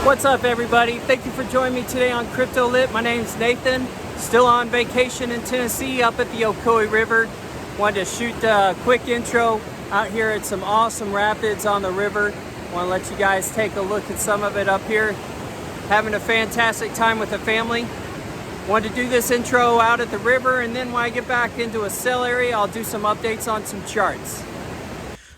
What's up, everybody? Thank you for joining me today on Crypto Lit. My name's Nathan, still on vacation in Tennessee up at the Ocoee River. Wanted to shoot a quick intro out here at some awesome rapids on the river. Want to let you guys take a look at some of it up here. Having a fantastic time with the family. Wanted to do this intro out at the river, and then when I get back into a sell area, I'll do some updates on some charts.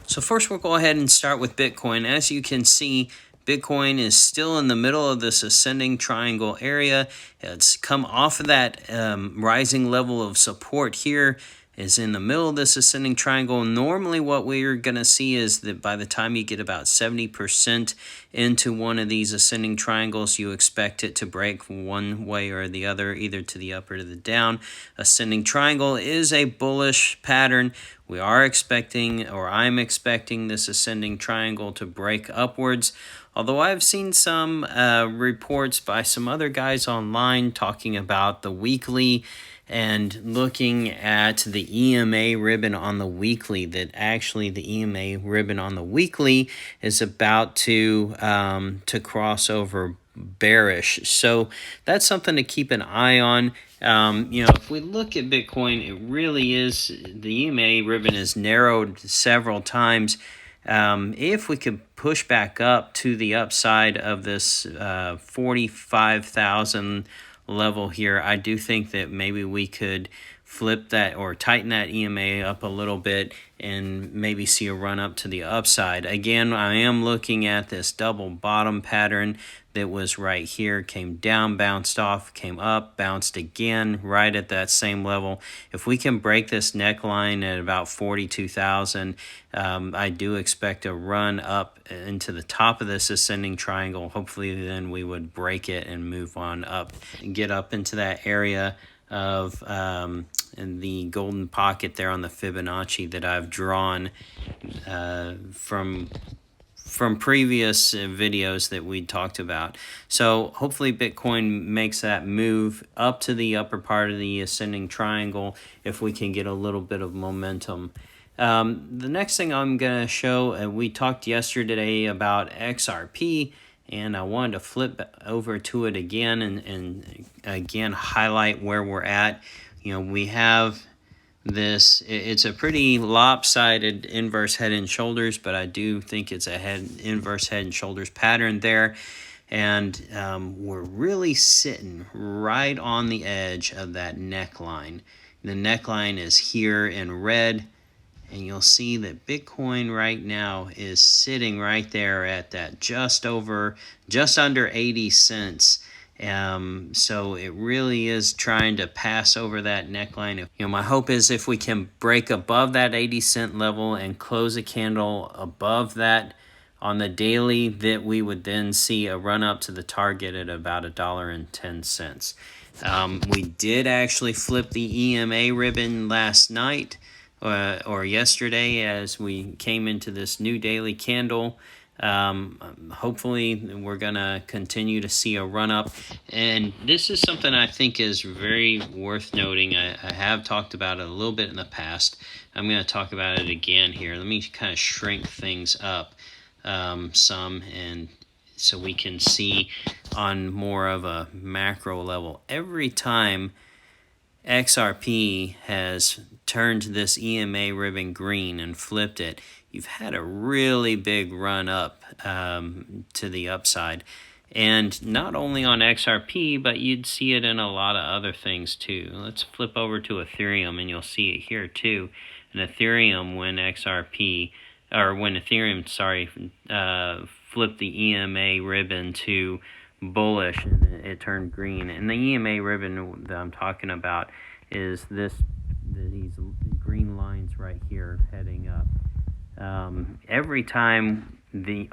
So first we'll go ahead and start with Bitcoin. As you can see, Bitcoin is still in the middle of this ascending triangle area. It's come off of that rising level of support here, is in the middle of this ascending triangle. Normally what we're going to see is that by the time you get about 70% into one of these ascending triangles, you expect it to break one way or the other, either to the up or to the down. Ascending triangle is a bullish pattern. We are expecting, or I'm expecting, this ascending triangle to break upwards. Although I've seen some reports by some other guys online talking about the weekly and looking at the EMA ribbon on the weekly, that actually the EMA ribbon on the weekly is about to cross over bearish. So that's something to keep an eye on. If we look at Bitcoin, it really is, the EMA ribbon is narrowed several times. If we could push back up to the upside of this 45,000 level here, I do think that maybe we could flip that or tighten that EMA up a little bit and maybe see a run up to the upside. Again, I am looking at this double bottom pattern that was right here, came down, bounced off, came up, bounced again, right at that same level. If we can break this neckline at about 42,000, I do expect a run up into the top of this ascending triangle. Hopefully then we would break it and move on up and get up into that area of the golden pocket there on the Fibonacci that I've drawn from previous videos that we talked about. So hopefully Bitcoin makes that move up to the upper part of the ascending triangle if we can get a little bit of momentum. The next thing I'm going to show, we talked yesterday about XRP, and I wanted to flip over to it again and again highlight where we're at. We have this, it's a pretty lopsided inverse head and shoulders, but I do think it's a inverse head and shoulders pattern there. And we're really sitting right on the edge of that neckline. The neckline is here in red, and you'll see that Bitcoin right now is sitting right there at that just under 80 cents. So it really is trying to pass over that neckline. My hope is if we can break above that 80 cent level and close a candle above that on the daily, that we would then see a run up to the target at about $1.10. We did actually flip the EMA ribbon last night or yesterday as we came into this new daily candle. Hopefully we're gonna continue to see a run up, and this is something I think is very worth noting. I have talked about it a little bit in the past. I'm going to talk about it again here. Let me kind of shrink things up some, and so we can see on more of a macro level. Every time XRP has turned this EMA ribbon green and flipped it, you've had a really big run up to the upside. And not only on XRP, but you'd see it in a lot of other things too. Let's flip over to Ethereum, and you'll see it here too. And Ethereum, when Ethereum flipped the EMA ribbon to bullish, and it turned green. And the EMA ribbon that I'm talking about is these green lines right here heading up. Every time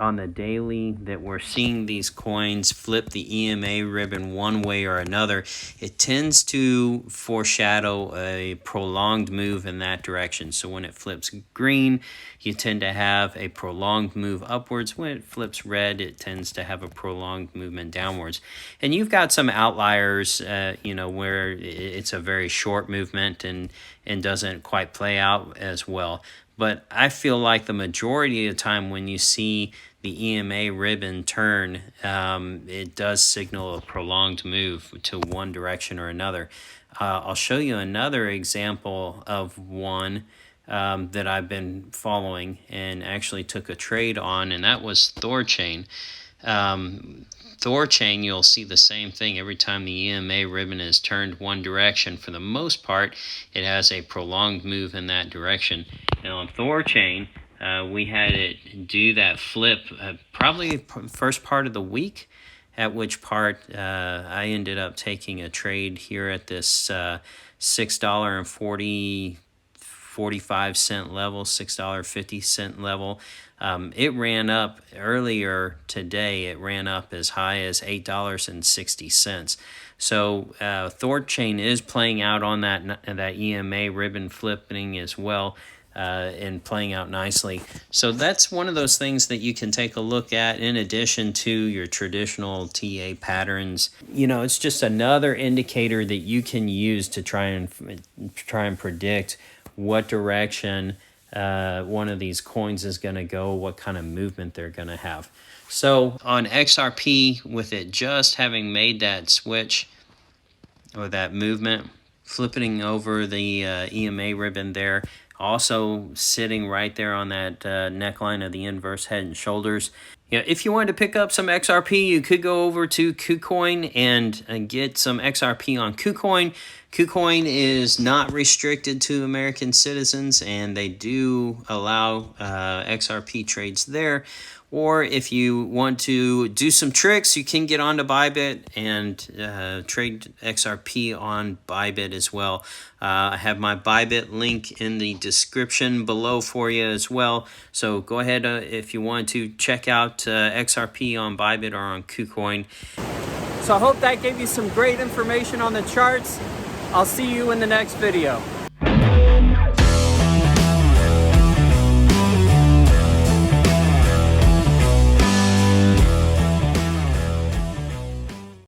on the daily that we're seeing these coins flip the EMA ribbon one way or another, it tends to foreshadow a prolonged move in that direction. So when it flips green, you tend to have a prolonged move upwards. When it flips red, it tends to have a prolonged movement downwards. And you've got some outliers, where it's a very short movement and doesn't quite play out as well. But I feel like the majority of the time when you see the EMA ribbon turn, it does signal a prolonged move to one direction or another. I'll show you another example of one that I've been following and actually took a trade on, and that was ThorChain. ThorChain, you'll see the same thing every time the EMA ribbon is turned one direction. For the most part, it has a prolonged move in that direction. Now on ThorChain, we had it do that flip probably first part of the week, at which part I ended up taking a trade here at this $6.45 level, $6.50 level. It ran up earlier today. It ran up as high as $8.60. So ThorChain is playing out on that EMA ribbon flipping as well, and playing out nicely. So that's one of those things that you can take a look at in addition to your traditional TA patterns. You know, it's just another indicator that you can use to try and predict what direction one of these coins is going to go, what kind of movement they're going to have. So on XRP, with it just having made that switch or that movement, flipping over the EMA ribbon there, also sitting right there on that neckline of the inverse head and shoulders. You know, if you wanted to pick up some XRP, you could go over to KuCoin and get some XRP on KuCoin. KuCoin is not restricted to American citizens, and they do allow XRP trades there. Or if you want to do some tricks, you can get onto Bybit and trade XRP on Bybit as well. I have my Bybit link in the description below for you as well. So go ahead if you want to check out XRP on Bybit or on KuCoin. So I hope that gave you some great information on the charts. I'll see you in the next video.